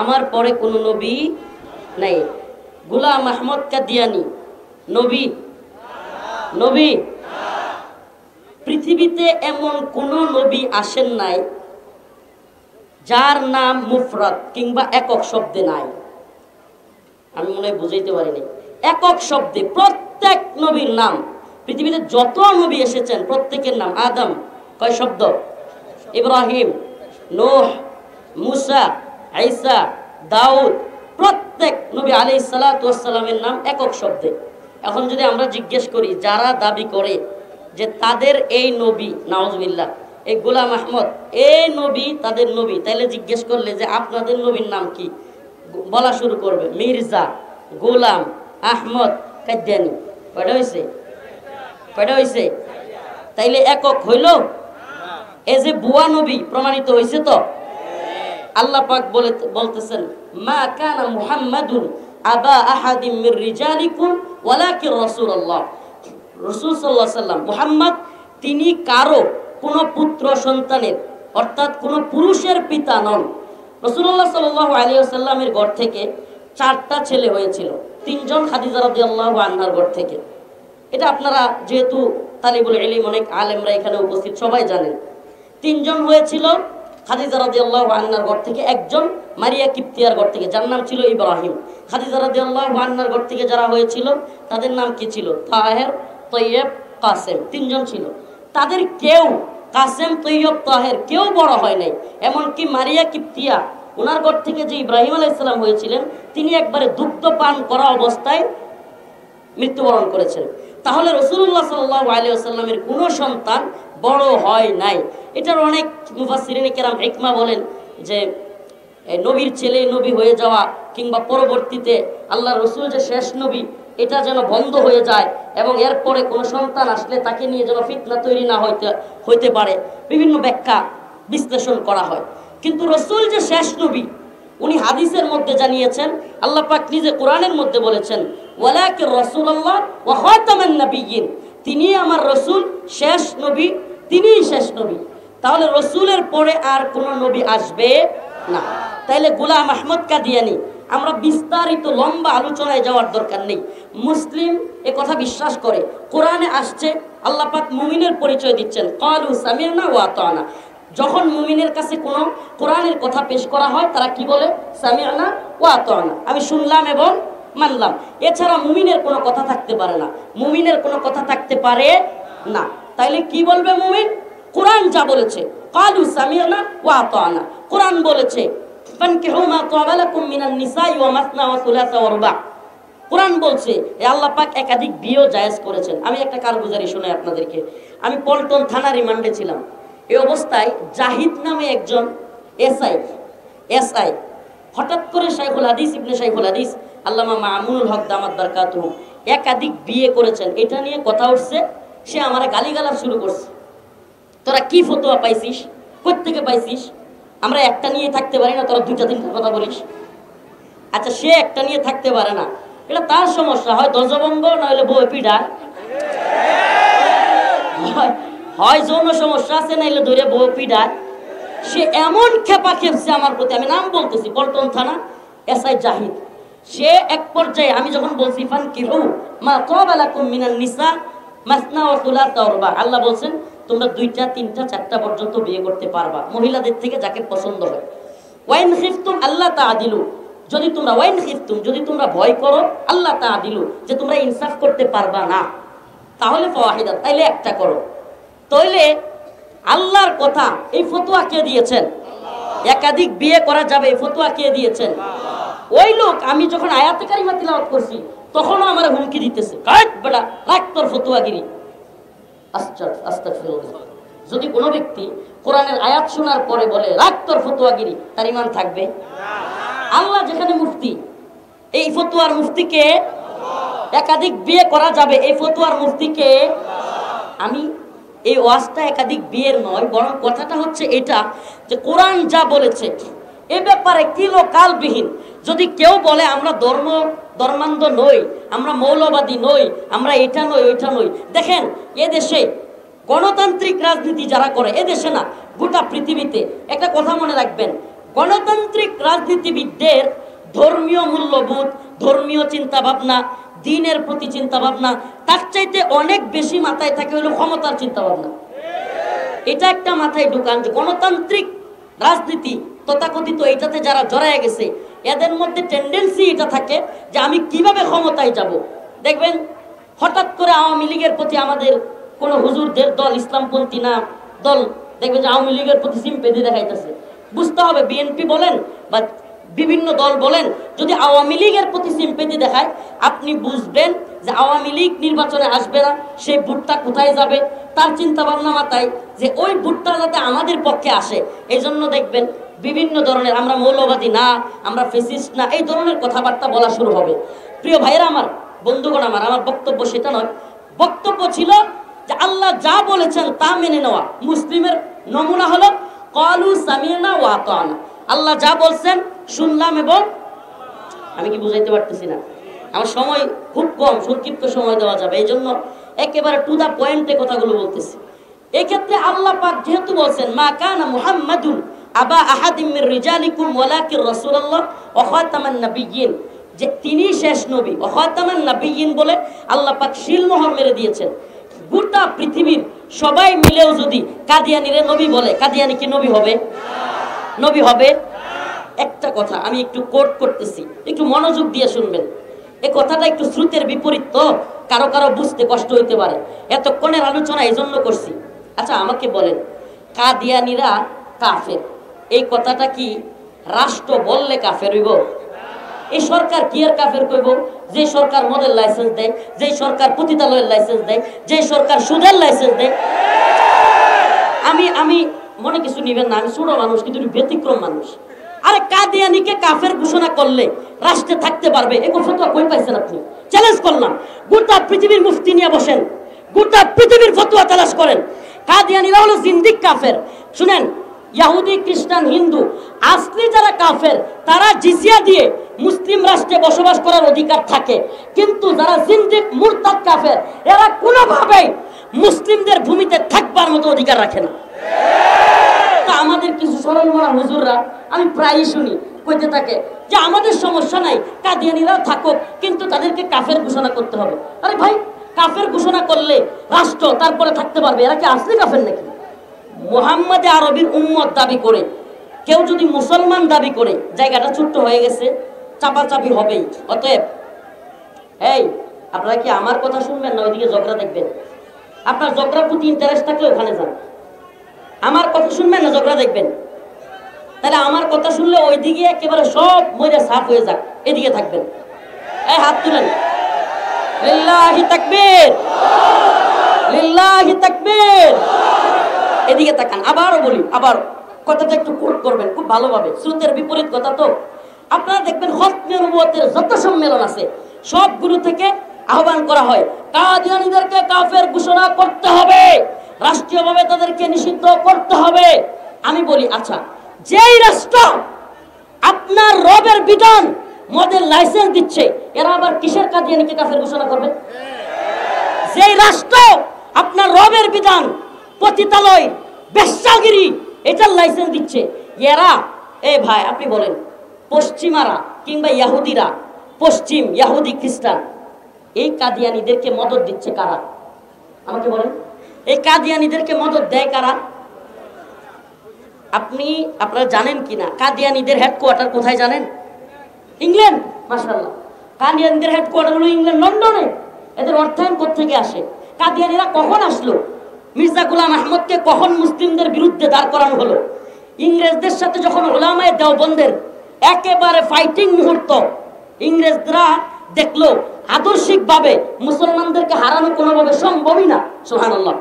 আমার পরে কোনো নবী নাই। গোলাম আহমদ কাদিয়ানী নবী? নবী? পৃথিবীতে এমন কোন নবী আসেন নাই যার নাম মুফরাদ কিংবা একক শব্দে নাই। আমি মনে হয় বুঝাইতে পারিনি। একক শব্দে প্রত্যেক নবীর নাম, পৃথিবীতে যত নবী এসেছেন প্রত্যেকের নাম। আদম কয় শব্দ? ইব্রাহিম, নূহ, মুসা, ঈসা, দাউদ, প্রত্যেক নবী আলাইহিস সালাতু ওয়াস সালামের নাম একক শব্দে। এখন যদি আমরা জিজ্ঞেস করি যারা দাবি করে যে তাদের এই নবী, নাউজুবিল্লাহ, এই গোলাম আহমদ এই নবী তাদের নবী, তাইলে জিজ্ঞেস করলে যে আপনাদের নবীর নাম কি, বলা শুরু করবে মির্জা গোলাম আহমদ কাদিয়ানী। কয়টা হয়েছে? কয়টা হয়েছে? তাইলে একক হইল? এই যে বুয়া নবী প্রমাণিত হয়েছে তো। আল্লাহ পাক বলতেছেন মা কানা মুহাম্মাদুন আবা আহাদিম মির রিজালিকুম ওয়ালাকিন রাসূলুল্লাহ। রাসূল সাল্লাল্লাহু আলাইহি সাল্লাম মুহাম্মদ তিনি কারো কোন পুত্র সন্তানের অর্থাৎ কোন পুরুষের পিতা নন। রাসূলুল্লাহ সাল্লাল্লাহু আলাইহি ওয়াসাল্লামের ঘর থেকে 4টা ছেলে হয়েছিল, 3জন খাদিজা রাদিয়াল্লাহু আনহার ঘর থেকে। এটা আপনারা যেহেতু তালিবুল ইলম অনেক আলেমরা এখানে উপস্থিত সবাই জানেন। 3জন হয়েছিল খাদিজা রাদিয়াল্লাহু আনহার ঘর থেকে, একজন মারিয়া কিপ্তিয়ার ঘর থেকে যার নাম ছিল ইব্রাহিম। খাদিজা রাদিয়াল্লাহু আনহার ঘর থেকে যারা হয়েছিল তাদের নাম কি ছিল? তাহের, তৈয়ব, কাসেম। 3জন ছিল। তাদের কেউ কাসেম, তৈয়ব, তাহের কেউ বড় হয় নাই। এমনকি মারিয়া কিপ্তিয়া ওনার ঘর থেকে যে ইব্রাহিম আলাইহিস সালাম হয়েছিলেন তিনি একবারে দুগ্ধ পান করা অবস্থায় মৃত্যুবরণ করেছেন। তাহলে রাসূলুল্লাহ সাল্লাল্লাহু আলাইহি ওয়াসাল্লামের কোনো সন্তান বড় হয় নাই। এটার অনেক মুফাসসিরিনে কেরাম হিকমা বলেন যে নবীর ছেলে নবী হয়ে যাওয়া কিংবা পরবর্তীতে আল্লাহর রাসূল যে শেষ নবী এটা যেন বন্ধ হয়ে যায় এবং এরপরে কোনো সন্তান আসলে তাকে নিয়ে যেন ফিতনা তৈরি না হইতে পারে, বিভিন্ন ব্যাখ্যা বিশ্লেষণ করা হয়। কিন্তু রাসূল যে শেষ নবী উনি হাদিসের মধ্যে জানিয়েছেন, আল্লাহ পাক নিজে কোরআনের মধ্যে বলেছেন ওয়ালাকিন রাসূলুল্লাহ ওয়া খাতামান নাবিয়্যিন, তিনি আমার রাসূল, শেষ নবী, তিনিই শেষ নবী। তাহলে রাসূলের পরে আর কোনো নবী আসবে না। তাইলে গোলাম আহমদ কাদিয়ানী, আমরা বিস্তারিত লম্বা আলোচনায় যাওয়ার দরকার নেই। মুসলিম এ কথা বিশ্বাস করে, কোরআনে আসছে আল্লাহ পাক মুমিনের পরিচয় দিচ্ছেন ক্বালু সামি'না ওয়া আতা'না। যখন মুমিনের কাছে কোনো কোরআনের কথা পেশ করা হয় তারা কি বলে? সামি'না ওয়া আতা'না, আমি শুনলাম এবং মানলাম। এছাড়া মুমিনের কোনো কথা থাকতে পারে না, মুমিনের কোনো কথা থাকতে পারে না। তাইলে কি বলবে মুমিন? কোরআন যা বলেছে ক্বালু সামি'না ওয়া আতা'না। কোরআন বলেছে ফানকিহু মা তাবা লাকুম মিনান নিসাই ওয়া মাসনা ওয়া সুলাসা ওয়া রুবা। কোরআন বলছে এ আল্লাহ পাক একাধিক বিয়ে জায়েজ করেছেন। আমি একটা কারগুজারি শোনাই আপনাদেরকে। আমি পল্টন থানা রিমান্ডে ছিলাম। এই অবস্থায় জাহিদ নামে একজন এসআই হঠাৎ করে শাইখুল হাদিস ইবনে শাইখুল হাদিস আল্লামা মামুনুল হক দামাত বারকাতুহু একাধিক বিয়ে করেছেন, এটা নিয়ে কথা উঠছে। সে আমারে গালিগালাজ শুরু করছে, তোরা কি ফতোয়া পাইছিস, কোথা থেকে পাইছিস, আমরা একটা নিয়ে থাকতে পারি না, তোরা 2-3টা কথা বলিস। আচ্ছা, সে একটা নিয়ে থাকতে পারে না, এটা তার সমস্যা, হয় ধ্বজভঙ্গ না হলে বউ পিঠা, হয় যৌন সমস্যা আছে না হলে ধরে বউ পিঠা। সে এমন খেপা খেপছে আমার প্রতি, আমি নাম বলতেছি, পল্টন থানা এসআই জাহিদ। সে এক পর্যায়ে আমি যখন বলছি ফানকিহু মা তাবা লাকুম মিনান নিসা মাসনা ওয়া সুলাসা ওয়া রুবা, আল্লাহ বলছেন তোমরা 2টা 3টা 4টা পর্যন্ত বিয়ে করতে পারবা, মহিলাদের থেকে যাকে পছন্দ হয়। ওয়াইন খিফতুম আল্লাহ তাআদিলু, যদি তোমরা ওয়াইন খিফতুম যদি তোমরা ভয় করো আল্লাহ তাআদিলু যে তোমরা ইনসাফ করতে পারবা না, তাহলে ফাওয়াহিদা, তাইলে একটা করো। তাইলে আল্লাহর কথা, এই ফতোয়া কে দিয়েছেন? একাধিক বিয়ে করা যাবে, এই ফতোয়া কে দিয়েছেন? ওই লোক আমি যখন আয়াতে কারিমা তিলাওয়াত করছি তখনও আমার হুমকি দিতেছে, কাট বেটা, রাখ তোর ফতোয়াগিরি। আস্তাগফিরুল্লাহ। যদি কোনো ব্যক্তি কোরআনের আয়াত শোনার পরে বলে রাখ তোর ফতোয়াগিরি, তার ঈমান থাকবে? আল্লাহ যেখানে মুফতি, এই ফতোয়ার মুফতিকে একাধিক বিয়ে করা যাবে, এই ফতোয়ার মুফতিকে। আমি এই ওয়াজটা একাধিক বিয়ের নয়, বরং কথাটা হচ্ছে এটা যে কোরআন যা বলেছে এ ব্যাপারে কিলোকালবিহীন। যদি কেউ বলে আমরা ধর্মান্ধ নই, আমরা মৌলবাদী নই, আমরা এটা নই ওইটা নই, দেখেন এদেশে গণতান্ত্রিক রাজনীতি যারা করে, এদেশে না গোটা পৃথিবীতে, একটা কথা মনে রাখবেন, গণতান্ত্রিক রাজনীতিবিদদের ধর্মীয় মূল্যবোধ, ধর্মীয় চিন্তা ভাবনা, দ্বীনের প্রতি চিন্তা ভাবনা, তার চাইতে অনেক বেশি মাথায় থাকে হলো ক্ষমতার চিন্তা ভাবনা। এটা একটা মাথায় ঢুকান যে গণতান্ত্রিক রাজনীতি তথাকথিত এটাতে যারা জড়ায় গেছে এদের মধ্যে টেন্ডেন্সি এটা থাকে যে আমি কিভাবে ক্ষমতায় যাব। দেখবেন হঠাৎ করে আওয়ামী লীগের প্রতি আমাদের কোনো হুজুরদের দল, ইসলামপন্থী না দল, দেখবেন যে আওয়ামী লীগের প্রতি সিম্পেথি দেখাইতেছে। বুঝতে হবে বিএনপি বলেন বা বিভিন্ন দল বলেন, যদি আওয়ামী লীগের প্রতি সিম্পেথি দেখায় আপনি বুঝবেন যে আওয়ামী লীগ নির্বাচনে আসবে না, সেই ভোটটা কোথায় যাবে, তার চিন্তা ভাবনা মাথায় যে ওই ভোটটা যাতে আমাদের পক্ষে আসে। এই জন্য দেখবেন বিভিন্ন ধরনের আমরা মৌলবাদী না, আমরা ফেসিস্ট না, এই ধরনের কথাবার্তা বলা শুরু হবে। প্রিয় ভাইয়েরা আমার, বন্ধুগণ আমার, আমার বক্তব্য সেটা নয়। বক্তব্য ছিল যে আল্লাহ যা বলেছেন তা মেনে নেওয়া। মুসলিমের নমুনা হলো ক্বালু সামি'না ওয়া আতা'না। আল্লাহ যা বলছেন শুনলাম এবং আমি কি বুঝাইতে পারতেছি না, আমার সময় খুব কম, সংক্ষিপ্ত সময় দেওয়া যাবে, এই জন্য একেবারে টু দা পয়েন্টে কথাগুলো বলতেছি। এক্ষেত্রে আল্লাহ পাক যেহেতু বলছেন মা কানা মুহাম্মাদুন আবা আহাদিম মির রিজালিকুম ওয়ালাকিন রাসূলুল্লাহ ওয়া খাতামান নাবিয়্যিন, যে তিনি শেষ নবী, ওয়া খাতামান নাবিয়্যিন বলে আল্লাহ পাক শিলমোহর মেরে দিয়েছেন। গোটা পৃথিবীর সবাই মিলেও যদি কাদিয়ানীরে নবী বলে, কাদিয়ানী কি নবী হবে? নবী হবে? একটা কথা আমি একটু কোট করতেছি, একটু মনোযোগ দিয়ে শুনবেন। এই কথাটা একটু শ্রুতের বিপরীত, তো কারো কারো বুঝতে কষ্ট হইতে পারে। এতক্ষণের আলোচনা এই জন্য করছি। আচ্ছা আমাকে বলেন, কাদিয়ানীরা কাফের, এই কথাটা কি রাষ্ট্র বললে কাফের হইব? এই সরকার কি আর কাফের কইব? যে সরকার মদের লাইসেন্স দেয়, যে সরকার পতিতালয়ের লাইসেন্স দেয়, যে সরকার সুদের লাইসেন্স দেয়। আমি মনে কিছু নিবেন না, আমি ছোট মানুষ কিন্তু ব্যতিক্রম মানুষ। আরে কাদিয়ানীকে কাফের ঘোষণা করলে রাষ্ট্রে থাকতে পারবে, এই ফতোয়া কই পাইছেন আপনি? চ্যালেঞ্জ করলাম, গোটা পৃথিবীর মুফতি নিয়ে বসেন, গোটা পৃথিবীর ফতোয়া তালাশ করেন। কাদিয়ানীরা হলো জিন্দিক কাফের। শুনেন, ইহুদি, খ্রিস্টান, হিন্দু আসলি যারা কাফের তারা জিজিয়া দিয়ে মুসলিম রাষ্ট্রে বসবাস করার অধিকার থাকে, কিন্তু যারা জিন্দিক মুরতাদ কাফের এরা কোনোভাবেই মুসলিমদের ভূমিতে থাকবার মতো অধিকার রাখে না। তা আমাদের কিছু সরল মনা হুজুররা আমি প্রায়ই শুনি কইতে থাকে যে আমাদের সমস্যা নাই, কাদিয়ানীরাও থাকুক, কিন্তু তাদেরকে কাফের ঘোষণা করতে হবে। আরে ভাই, কাফের ঘোষণা করলে রাষ্ট্র তারপরে থাকতে পারবে? এরা কি আসলে কাফের নাকি? মুহাম্মদে আরবির উম্মত দাবি করে কেউ যদি মুসলমান দাবি করে, জায়গাটা ছোট্ট হয়ে গেছে, চাপাচাপি হবেই। অতএব এই আপনারা কি আমার কথা শুনবেন না ওইদিকে ঝগড়া দেখবেন? আপনার ঝগড়ার প্রতি ইন্টারেস্ট থাকলে ওখানে যান। আমার কথা শুনবেন না ঝগড়া দেখবেন? তাহলে আমার কথা শুনলে ওইদিকে একেবারে সব মইরা সাফ হয়ে যাক, এদিকে থাকবেন। এই হাত তুলেন, লিল্লাহি তাকবীর, লিল্লাহি তাকবীর। এদিকে তাকান। আবারও বলি, আবার কথাটা একটু কোট করবেন খুব ভালোভাবে, শ্রুতের বিপরীত কথা তো। আপনারা দেখবেন খতমে নবুয়তের যত সম্মেলন আছে সবগুলো থেকে আহ্বান করা হয় কাদিয়ানীদেরকে কাফের ঘোষণা করতে হবে, রাষ্ট্রীয়ভাবে তাদেরকে নিষিদ্ধ করতে হবে। আমি বলি, আচ্ছা যেই রাষ্ট্র আপনার রবের বিধান মদের লাইসেন্স দিচ্ছে, এরা আবার কিসের কাদিয়ানীকে কাফের ঘোষণা করবে? যেই রাষ্ট্র আপনার রবের বিধান পতিতালয়, বেশ্যাগিরি এটার লাইসেন্স দিচ্ছে, এরা ভাই আপনি বলেন পশ্চিমারা কিংবা ইহুদিরা, পশ্চিম ইহুদি খ্রিস্টান, এই কাদিয়ানীদেরকে মদদ দিচ্ছে কারা? আমাকে বলেন, এই কাদিয়ানীদেরকে মদদ দেয় কারা? আপনারা জানেন কিনা কাদিয়ানীদের হেডকোয়ার্টার কোথায় জানেন? ইংল্যান্ড। মাশাআল্লাহ, কাদিয়ানীদের হেডকোয়ার্টার হলো ইংল্যান্ড, লন্ডনে। এদের অর্থায়ন কোত্থেকে আসে? কাদিয়ানীরা কখন আসলো? মির্জা গোলাম আহমদকে কখন মুসলিমদের বিরুদ্ধে দাঁড় করানো হলো? ইংরেজদের সাথে যখন উলামায়ে দেওবন্দের একেবারে ফাইটিং মুহূর্ত, ইংরেজরা দেখলো আদর্শিকভাবে মুসলমানদেরকে হারানো কোনোভাবে সম্ভবই না। সুবহানাল্লাহ,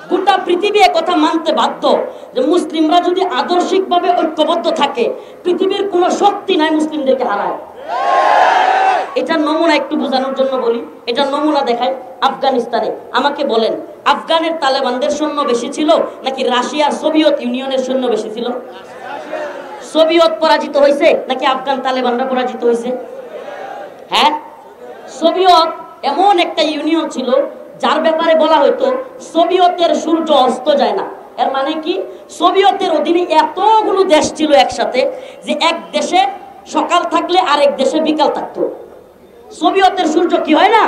গোটা পৃথিবী একথা মানতে বাধ্য যে মুসলিমরা যদি আদর্শিকভাবে ঐক্যবদ্ধ থাকে পৃথিবীর কোনো শক্তি নাই মুসলিমদেরকে হারায়। এটার নমুনা একটু বোঝানোর জন্য বলি, এটার নমুনা দেখায় আফগানিস্তানে। আমাকে বলেন, আফগানের তালেবানদের সৈন্য বেশি ছিল নাকি রাশিয়ার সোভিয়েত ইউনিয়নের সৈন্য বেশি ছিল? সোভিয়েত পরাজিত হয়েছে নাকি আফগান তালেবানরা পরাজিত হয়েছে? হ্যাঁ, সোভিয়েত এমন একটা ইউনিয়ন ছিল যার ব্যাপারে বলা হতো সোভিয়েতের সূর্য অস্ত যায় না, এর মানে কি, সোভিয়েতের অধীনে এতগুলো দেশ ছিল একসাথে যে এক দেশে সকাল থাকলে আরেক দেশে বিকাল থাকতো। সোভিয়েতের সূর্য কি হয় না,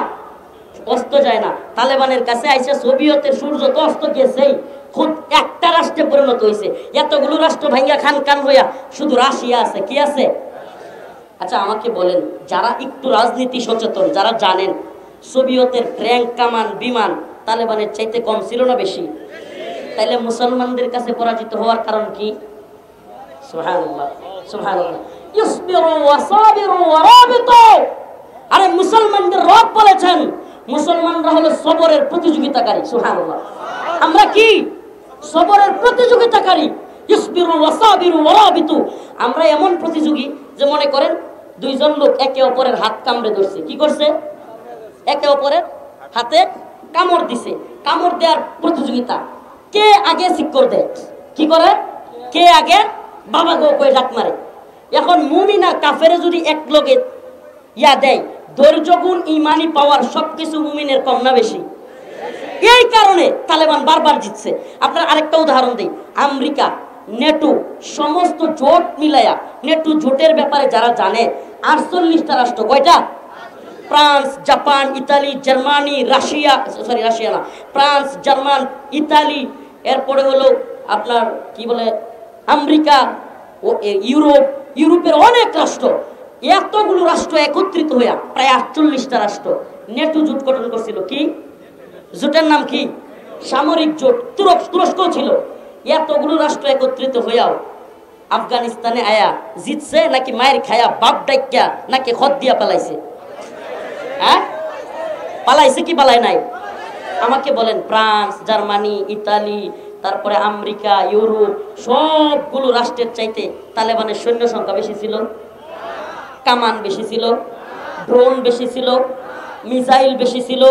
অস্ত যায় না। তালেবানের কাছে আইসে সোভিয়েতের সূর্য তো অস্ত গেছেই, খুব একটা রাষ্ট্রে পরিণত হয়েছে। এতগুলো রাষ্ট্র ভাঙ্গা খান খান হইয়া শুধু রাশিয়া আছে। কি আছে? আচ্ছা আমাকে বলেন, যারা একটু রাজনীতি সচেতন, যারা জানেন সোভিয়েতের ট্যাঙ্ক, কামান, বিমান তালেবানের চাইতে কম ছিল না বেশি? তাইলে মুসলমানদের কাছে পরাজিত হওয়ার কারণ কি? সুবহানাল্লাহ, সুবহানাল্লাহ। ইসবিরু ওয়াসাবিরু ওয়ারাবিতু। আরে মুসলমানদের রব বলেছেন মুসলমানরা হলো সবরের প্রতিযোগিতাকারী। সুবহানাল্লাহ। আমরা কি? সবরের প্রতিযোগিতাকারী। ইসবিরু ওয়াসাবিরু ওয়ারাবিতু। আমরা এমন প্রতিযোগী যে মনে করেন দুইজন লোক একে অপরের হাত কামড়ে ধরছে। কি করছে? একে অপরের হাতে কামড় দিছে। কামড় দেওয়ার প্রতিযোগিতা, কে আগে শিকড় দেয়। কি করে? কে আগে বাবা গো কয়ে ডাক মারে। এখন মুমিন আর কাফেরে যদি এক লগে ইয়া দেয়, ধৈর্য গুণ, ইমানি পাওয়ার সবকিছু মুমিনের কম না বেশি? এই কারণে তালেবান বারবার জিতছে। আপনার আরেকটা উদাহরণ দিই, আমেরিকা, নেটো, সমস্ত জোট মিলায়া, নেটো জোটের ব্যাপারে যারা জানে, 48টা রাষ্ট্র। কয়টা? France, Japan, Italy, Germany, Russia, sorry Russia না, ফ্রান্স, জার্মান, ইতালি, এরপরে হলো আপনার কি বলে আমেরিকা ও ইউরোপ, ইউরোপের অনেক রাষ্ট্র। এতগুলো রাষ্ট্র একত্রিত হইয়া প্রায় 48টা রাষ্ট্র নেটো জোট গঠন করছিল। কি জোটের নাম? কি? সামরিক জোট। তুরস্ক ছিল। এতগুলো রাষ্ট্র একত্রিত হইয়াও আফগানিস্তানে আয়া জিতছে নাকি মায়ের খায়া বাপ ডাইকা নাকি খত দিয়া পালাইছে? হ্যাঁ, পালাইছে কি পালাই নাই? আমাকে বলেন, ফ্রান্স, জার্মানি, ইতালি, তারপরে আমেরিকা, ইউরোপ, সবগুলো রাষ্ট্রের চাইতে তালেবানের সৈন্য সংখ্যা বেশি ছিল? কামান বেশি ছিল? ড্রোন বেশি ছিল? মিসাইল বেশি ছিল?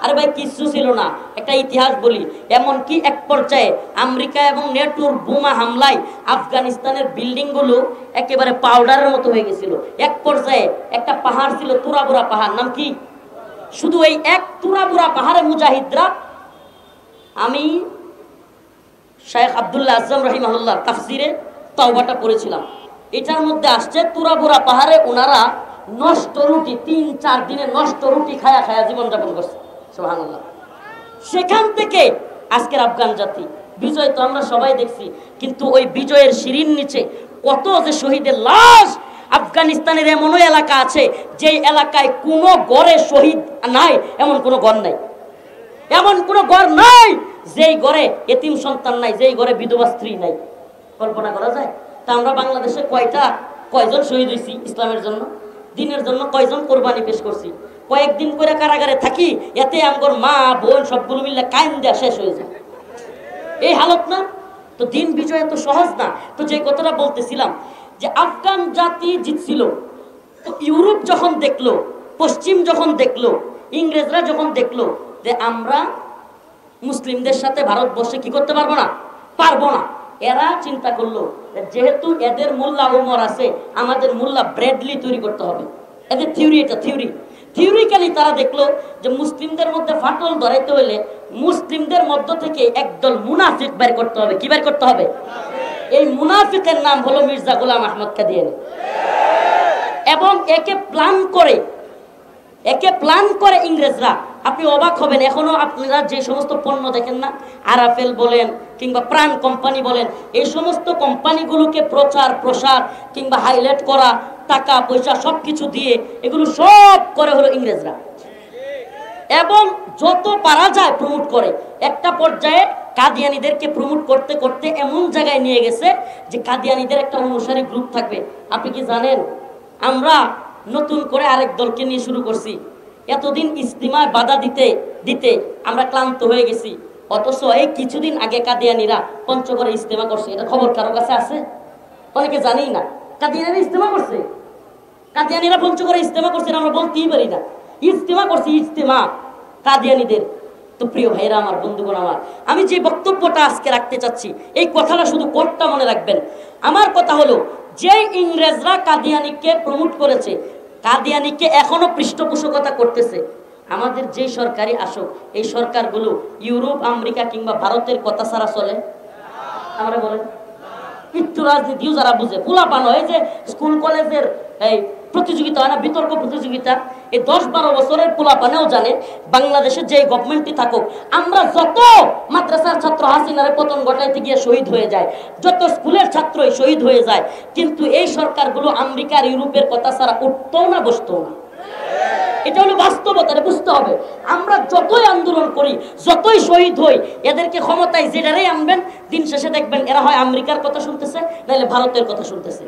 আরে ভাই কিছু ছিল না। একটা ইতিহাস বলি, এমনকি এক পর্যায়ে আমেরিকা এবং নেটোর বোমা হামলায় আফগানিস্তানের বিল্ডিং গুলো একেবারে পাউডারের মতো হয়ে গেছিল। এক পর্যায়ে একটা পাহাড় ছিল, তুরাবুরা পাহাড়। নাম কি? শুধু এই এক তুরাবুরা পাহাড়ে মুজাহিদরা, আমি শেখ আব্দুল্লাহ আজম রাহিমাহুল্লাহ তাফসিরে তাওবাটা পড়েছিলাম, এটার মধ্যে আসছে তুরাবুরা পাহাড়ে ওনারা নষ্ট রুটি, 3-4 দিনে নষ্ট রুটি খায়া খায়া জীবনযাপন করছে। সুবহানাল্লাহ। সেখান থেকে আজকের আফগান জাতি বিজয় তো আমরা সবাই দেখছি, কিন্তু ওই বিজয়ের সিঁড়ির নিচে কত যে শহীদের লাশ। আফগানিস্তানের এমনও এলাকা আছে যে এলাকায় কোনো গড়ে শহীদ নাই, এমন কোনো ঘর নাই। এমন কোনো ঘর নাই যেই ঘরে এতিম সন্তান নাই, যেই ঘরে বিধবা স্ত্রী নাই। কল্পনা করা যায়? তা আমরা বাংলাদেশে কয়জন শহীদ হয়েছি ইসলামের জন্য, দিনের জন্য? কয়জন কোরবানি পেশ করছি? কয়েকদিন করে কারাগারে থাকি, এতে আমগর মা বোন সবগুলো মিললে কায়েম দেয়া শেষ হয়ে যায়। এই হালত না? তো দিন বিজয় এত সহজ না। তো যে কথাটা বলতেছিলাম যে আফগান জাতি জিতছিল, তো ইউরোপ যখন দেখলো, পশ্চিম যখন দেখলো, ইংরেজরা যখন দেখলো যে আমরা মুসলিমদের সাথে ভারতবর্ষে কি করতে পারবো না, পারবো না, এরা চিন্তা করলো যেহেতু এদের মোল্লা ওমর আছে, আমাদের মোল্লা ব্র্যাডলি তৈরি করতে হবে। এদের থিওরি, এটা থিওরিক্যালি তারা দেখলো যে মুসলিমদের মধ্যে ফাটল ধরাইতে হলে মুসলিমদের মধ্য থেকে একদল মুনাফিক বের করতে হবে। কি বের করতে হবে? এই মুনাফিকের নাম হলো মির্জা গোলাম আহমদ কাদিয়ানী। এবং একে প্ল্যান করে ইংরেজরা। আপনি অবাক হবেন, এখনো আপনারা যে সমস্ত পণ্য দেখেন না, আরাফেল বলেন কিংবা প্রাণ কোম্পানি বলেন, এই সমস্ত কোম্পানিগুলোকে প্রচার প্রসার কিংবা হাইলাইট করা, টাকা পয়সা সবকিছু দিয়ে এগুলো সব করে হলো ইংরেজরা। এবং যত পারা যায় প্রমোট করে। একটা পর্যায়ে কাদিয়ানীদেরকে প্রমোট করতে করতে এমন জায়গায় নিয়ে গেছে যে কাদিয়ানীদের একটা অনুসারী গ্রুপ থাকবে। আপনি কি জানেন আমরা নতুন করে আরেক দলকে নিয়ে শুরু করছি? এতদিন ইজতিমায় বাধা দিতে দিতে আমরা ক্লান্ত হয়ে গেছি, অথচ এই কিছুদিন আগে কাদিয়ানীরা পঞ্চগড়ে ইজতিমা করছে। এটা খবর কারো কাছে আছে? অনেকে জানেই না কাদিয়ানীরা ইজতিমা করছে। কাদিয়ানীরা পঞ্চগড়ে ইজতিমা করছে, আমরা বলতেই পারি না। ইজতিমা করছে, ইজতিমা কাদিয়ানীদের। তো প্রিয় ভাইরা আমার, বন্ধুগণ আমার, আমি যে বক্তব্যটা আজকে রাখতে চাচ্ছি, এই কথাটা শুধু কোটটা মনে রাখবেন। আমার কথা হলো, যে ইংরেজরা কাদিয়ানীকে প্রমোট করেছে, কাদিয়ানীকে এখনো পৃষ্ঠপোষকতা করতেছে, আমাদের যে সরকারি আসুক, এই সরকারগুলো ইউরোপ, আমেরিকা কিংবা ভারতের কথা ছাড়া চলে? আমরা বলেন একটু রাজনীতিও যারা বুঝে পোলাপানো, এই যে স্কুল কলেজের এই প্রতিযোগিতা হয় না, বিতর্ক প্রতিযোগিতা, এই 10-12 বছরের পোলাপানেও জানে বাংলাদেশে যে গভর্নমেন্টই থাকুক, আমরা যত মাদ্রাসার ছাত্র হাসিনার পতন ঘটাইতে গিয়ে শহীদ হয়ে যায়, যত স্কুলের ছাত্রই শহীদ হয়ে যায়, কিন্তু এই সরকারগুলো আমেরিকার ইউরোপের কথা ছাড়া উঠতো না বসতো না। এটা হলো বাস্তবতা, বুঝতে হবে। আমরা যতই আন্দোলন করি, যতই শহীদ হই, এদেরকে ক্ষমতায় যেটারেই আনবেন, দিন শেষে দেখবেন এরা হয় আমেরিকার কথা শুনতেছে, নাহলে ভারতের কথা শুনতেছে।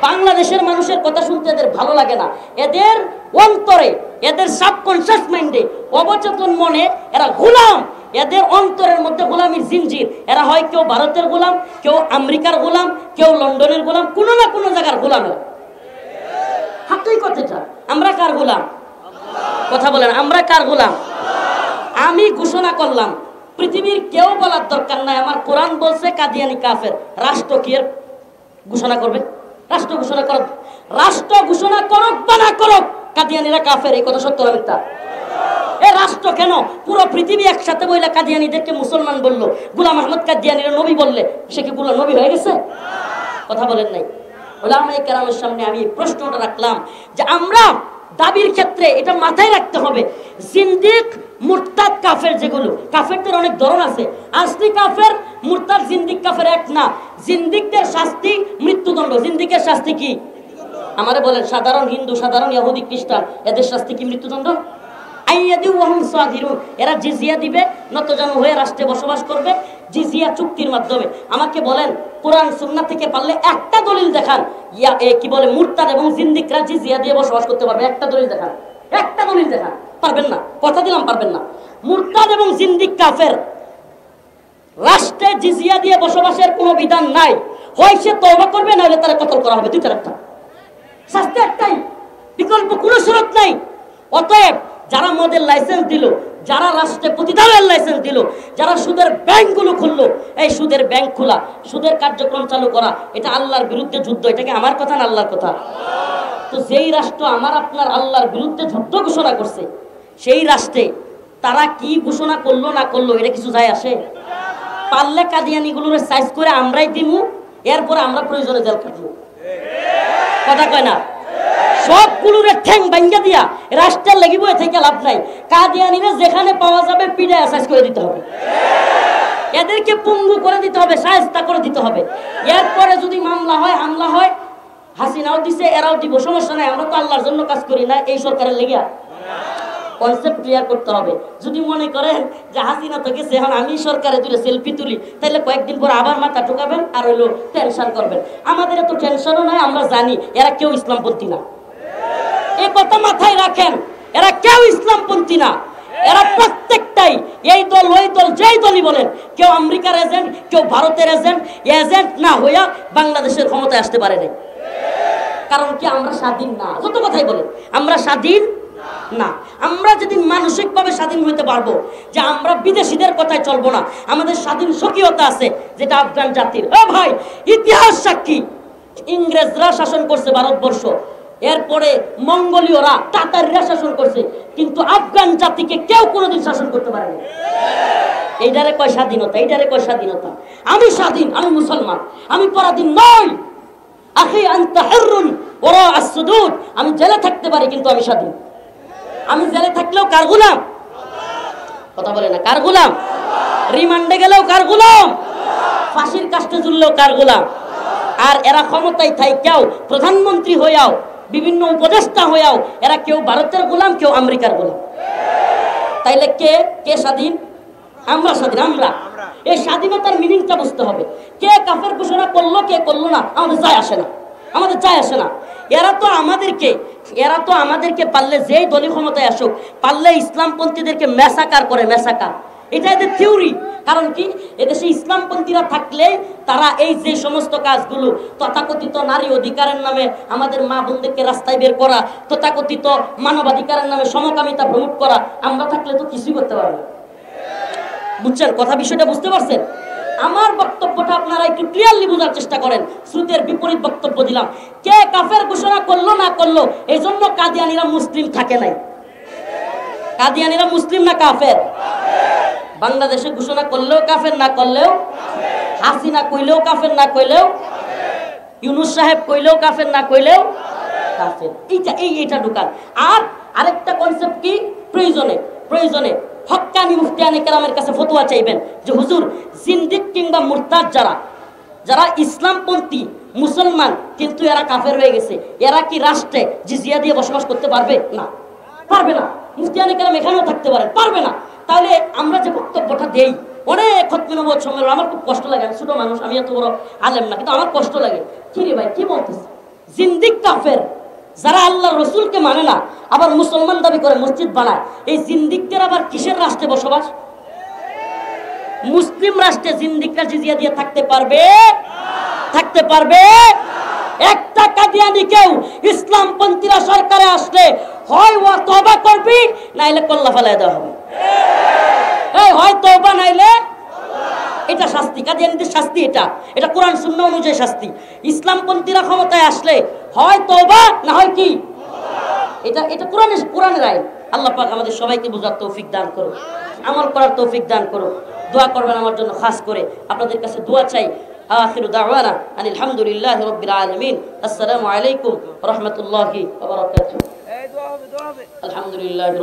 বাংলাদেশের মানুষের কথা শুনতে এদের ভালো লাগে না। এদের অন্তরে, এদের সাবকনশিয়াস মাইন্ডে, অবচেতন মনে এরা গোলাম। এদের অন্তরের মধ্যে গোলামির জিনজির। এরা হয় কেউ ভারতের গোলাম, কেউ আমেরিকার গোলাম, কেউ লন্ডনের গোলাম, কোনো না কোনো জায়গার গোলাম। হাতেই কথাটা, আমরা কার গোলাম? কথা বলেন, আমরা কার গোলাম? আমি ঘোষণা করলাম, পৃথিবীর কেউ বলার দরকার নাই, আমার কোরআন বলছে কাদিয়ানি কাফের। রাষ্ট্র কি এর ঘোষণা করবে? রাষ্ট্র ঘোষণা করুক, রাষ্ট্র ঘোষণা করুক বা না করুক, কাদিয়ানিরা কাফের। এই কথা সত্য না মিথ্যা? এ রাষ্ট্র কেন পুরো পৃথিবী একসাথে বইলা কাদিয়ানিদেরকে মুসলমান বললো, গোলাম আহমদ কাদিয়ানিরা নবী বললে সে কি গোলাম নবী হয়ে গেছে? কথা বলেন নাই? ওলামায়ে কেরামের সামনে আমি এই প্রশ্নটা রাখলাম যে আমরা দাবির ক্ষেত্রে এটা মাথায় রাখতে হবে, জিন্দিক মুরতাদ কাফের, যেগুলো কাফেরদের অনেক ধরন আছে, আসলি কাফের মুরতাদ জিন্দিক কাফের এক না। জিন্দিকদের শাস্তি মৃত্যুদণ্ড। জিন্দিকের শাস্তি কি? আমারে বলেন, সাধারণ হিন্দু, সাধারণ ইহুদি, খ্রিস্টান, এদের শাস্তি কি মৃত্যুদণ্ড? এরা জিজিয়া দিবে, নতজানু হয়ে রাষ্ট্রে বসবাস করবে জিজিয়া চুক্তির মাধ্যমে। আমাকে বলেন, কোরআন সুন্নাহ থেকে পারলে একটা দলিল দেখান কি বলে মুরতাদ এবং জিন্দিকরা জিজিয়া দিয়ে বসবাস করতে পারবে? একটা দলিল দেখান, একটা দলিল দেখান। পারবেন না, কথা দিলাম পারবেন না। মুরতাদ এবং জিন্দিক কাফের, রাষ্ট্রে জিজিয়া দিয়ে বসবাসের কোনো বিধান নাই। হয় সে তওবা করবে, না হলে তারা কতল করা হবে। দুইটার একটা শাস্তি, একটাই, বিকল্প কোনো সুরত নাই। অতএব যারা মদের লাইসেন্স দিল, যারা রাষ্ট্রে প্রতিদানের লাইসেন্স দিল, যারা সুদের ব্যাংকগুলো খুললো, এই সুদের ব্যাংক খোলা, সুদের কার্যক্রম চালু করা, এটা আল্লাহর বিরুদ্ধে যুদ্ধ। এটাকে আমার কথা না আল্লাহর কথা? তো যেই রাষ্ট্র আমার আপনার আল্লাহর বিরুদ্ধে যুদ্ধ ঘোষণা করছে, সেই রাষ্ট্রে তারা কি ঘোষণা করলো না করলো এটা কিছু যায় আসে? পারলে কাদিয়ানিগুলোর সাইজ করে আমরাই দিমু, এরপরে আমরা প্রয়োজনে জেল কাটবো। কথা কয় না? সবগুলোরে ঠ্যাং ভাঙ্গা দিয়া রাষ্ট্রের লেগে বয়ে থেকে লাভ নাই। কাদিয়ানিরা যেখানে পাওয়া যাবে পিড়ে সাইজ করে দিতে হবে, এদেরকে পঙ্গু করে দিতে হবে, শায়েস্তা করে দিতে হবে। এরপরে যদি মামলা হয়, হামলা হয়, হাসিনাও দিছে, এরাও দিব, সমস্যা নাই। আমরা তো আল্লাহর জন্য কাজ করি না, এই সরকারের লেগিয়া। কনসেপ্ট ক্লিয়ার করতে হবে। যদি মনে করেন যে হাসিনা তো গেছে, এখন আমি সরকারে দুটো সেলফি তুলি, তাহলে কয়েকদিন পর আবার মাথা ঠোকাবেন আর হইলো টেনশন করবেন। আমাদের এত টেনশনও নাই, আমরা জানি এরা কেউ ইসলামপন্থী না। এই কথা মাথায় রাখেন, এরা কেউ ইসলামপন্থী না। এরা প্রত্যেকটাই এই দল ওই দল, যেই দলই বলেন, কেউ আমেরিকার এজেন্ট, কেউ ভারতের এজেন্ট। এজেন্ট না হইয়া বাংলাদেশের ক্ষমতায় আসতে পারে নাই। কারণ কি? আমরা স্বাধীন না। যত কথাই বলেন, আমরা স্বাধীন না। আমরা যেদিন মানসিকভাবে স্বাধীন হইতে পারবো যে আমরা বিদেশিদের কথায় চলবো না, আমাদের স্বাধীন স্বকীয়তা আছে, যেটা আফগান জাতির। ও ভাই, ইতিহাস সাক্ষী, ইংরেজরা শাসন করছে ভারতবর্ষ, এরপরে মঙ্গোলীয়রা, তাতাররা শাসন করছে, কিন্তু আফগান জাতিকে কেউ কোনোদিন শাসন করতে পারেনি। এইটারে কয় স্বাধীনতা, এইটারে কয় স্বাধীনতা। আমি স্বাধীন, আমি মুসলমান, আমি পরাধীন নই। আখি আনতা হুররুন ওয়া আস-সুদুদ। আমি জেলে থাকতে পারি, কিন্তু আমি স্বাধীন। আমি জেলে থাকলেও কার গোলাম? কথা বলে না, কার গোলাম? রিমান্ডে গেলেও কার গোলাম? ফাঁসির কাস্টে ঝুললেও কার গোলাম? আর এরা ক্ষমতায় থাইকাও, প্রধানমন্ত্রী হইয়াও, বিভিন্ন উপদেষ্টা হইয়াও, এরা কেউ ভারতের গোলাম, কেউ আমেরিকার গোলাম। তাইলে কে কে স্বাধীন? আমরা স্বাধীন। আমরা এই স্বাধীনতার মিনিংটা বুঝতে হবে। কে কাফের ঘোষণা করলো, কে করলো না, আমাদের যায় আসে না, আমাদের যায় আসে না। এরা তো আমাদেরকে পারলে, যেই দলীয় ক্ষমতায় আসুক, পারলে ইসলামপন্থীদেরকে মেসাকার করে, মেসাকার। এটা এদের থিওরি। কারণ কি? এদেশে ইসলামপন্থীরা থাকলে তারা এই যে সমস্ত কাজগুলো, তথাকথিত নারী অধিকারের নামে আমাদের মা বোনদেরকে রাস্তায় বের করা, তথাকথিত মানবাধিকারের নামে সমকামিতা প্রমোট করা, আমরা থাকলে তো কিছুই করতে পারবো না। বুঝছেন কথা? বিষয়টা বুঝতে পারছেন? আমার বক্তব্যটা আপনারা একটু ক্লিয়ারলি বোঝার চেষ্টা করেন। শ্রুতের বিপরীত বক্তব্য দিলাম। কে কাফের ঘোষণা করলো না করলো, এই জন্য কাদিয়ানিরা মুসলিম থাকে নাই। কাদিয়ানিরা মুসলিম না কাফের? বাংলাদেশে ঘোষণা করলেও কাফের, না করলেও। হাসিনা কইলেও কাফের, না কইলেও, ইউনূস সাহেব কইলেও কাফের, না কইলেও কাফের। এইটা ঢুকান। আর আরেকটা কনসেপ্ট কি, প্রয়োজনে হক্কানি মুফতিয়ানে কেরামের কাছে ফতোয়া চাইবেন যে হুজুর জিন্দিক কিংবা মুরতাদ যারা ইসলামপন্থী মুসলমান কিন্তু এরা কাফের হয়ে গেছে, এরা কি রাষ্ট্রে জিজিয়া দিয়ে বসবাস করতে পারবে? না, পারবে না। মুফতিয়ানে কেরাম এখানেও থাকতে পারেন, পারবে না। তাহলে আমরা যে বক্তব্যটা দেই, অনেক খতমে নবুয়ত সম্মেলন, আমার খুব কষ্ট লাগে, আমি ছোট মানুষ, আমি এত বড় আলেম না, কিন্তু আমার কষ্ট লাগে। কি রে ভাই, কি বলতেছে? জিন্দিক কাফের, যারা আল্লাহ রসুলকে মানে না, আবার মুসলমান দাবি করে, মসজিদ বানায়, এই জিন্দিকদের আবার কিসের রাষ্ট্রে বসবাস? মুসলিম রাষ্ট্রে জিন্দিকরা জিজিয়া দিয়ে থাকতে পারবে? থাকতে পারবে? একটা কাদিয়ানি কেউ ইসলামপন্থীরা সরকারে আসলে হয় ও তওবা করবি, নাইলে কল্লা ফেলায় দেওয়া হবে। এই হয় তওবা, নাইলে এটা শাস্তি, কাদিয়ানিদের শাস্তি। এটা কোরআন সুন্নাহ অনুযায়ী শাস্তি। ইসলামপন্থীরা ক্ষমতায় আসলে হয় তওবা, না হয় কি? এটা কোরআনের আইন। আল্লাহ পাক আমাদের সবাইকে বুঝার তৌফিক দান করুন, আমল করার তৌফিক দান করুন। দোয়া করবেন আমার জন্য, খাস করে আপনাদের কাছে দোয়া চাই। আখিরু দাওয়ানা আনিল হামদুলিল্লাহি রাব্বিল আলামিন। আসসালামু আলাইকুম ওয়া রাহমাতুল্লাহি ওয়া বারাকাতুহু। আলহামদুলিল্লাহি।